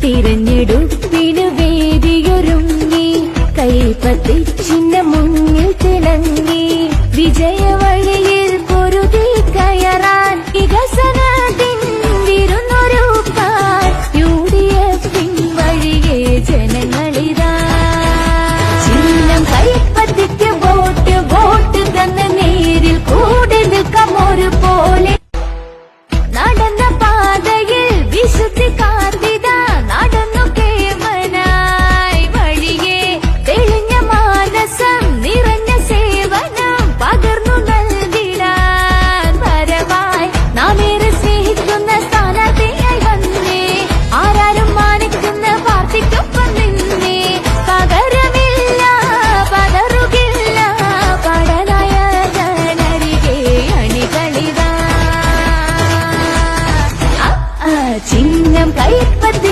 തിരഞ്ഞെടുപ്പിന് വേദിയൊരുങ്ങി കൈപ്പത്തി ചിഹ്ന മുന്നിൽ തിളങ്ങി വിജയവഴിയിൽ പൊരുതി കയറാൻ വികസനത്തിൻ വിരുന്നൊരുക്കാൻ UDF-ൻ വഴിയെ ജനങ്ങളിതാ ചിഹ്നം കൈപ്പത്തിക്ക് വോട്ട് വോട്ട് തന്ന നേരിൽ കൂടെ നിൽക്കാം ഒരുപോലെ നടന്ന പാതയിൽ വിശുദ്ധി കാർത്തിത നടന്നു കേമനായി വഴിയെ തെളിഞ്ഞ മാനസം നിറഞ്ഞ സേവനം പകർന്നു നൽകിടാൻ വരവായി നാം ഏറെ സ്നേഹിക്കുന്ന സ്ഥാനാർത്ഥിയായി വന്നേ ആരാരും മാനിക്കുന്ന പാർട്ടിക്കൊപ്പം നിന്നേ പകരമില്ല പതറുകില്ല പടനായകനരികെ അണികളിതാ ചിഹ്നം കൈപ്പത്തി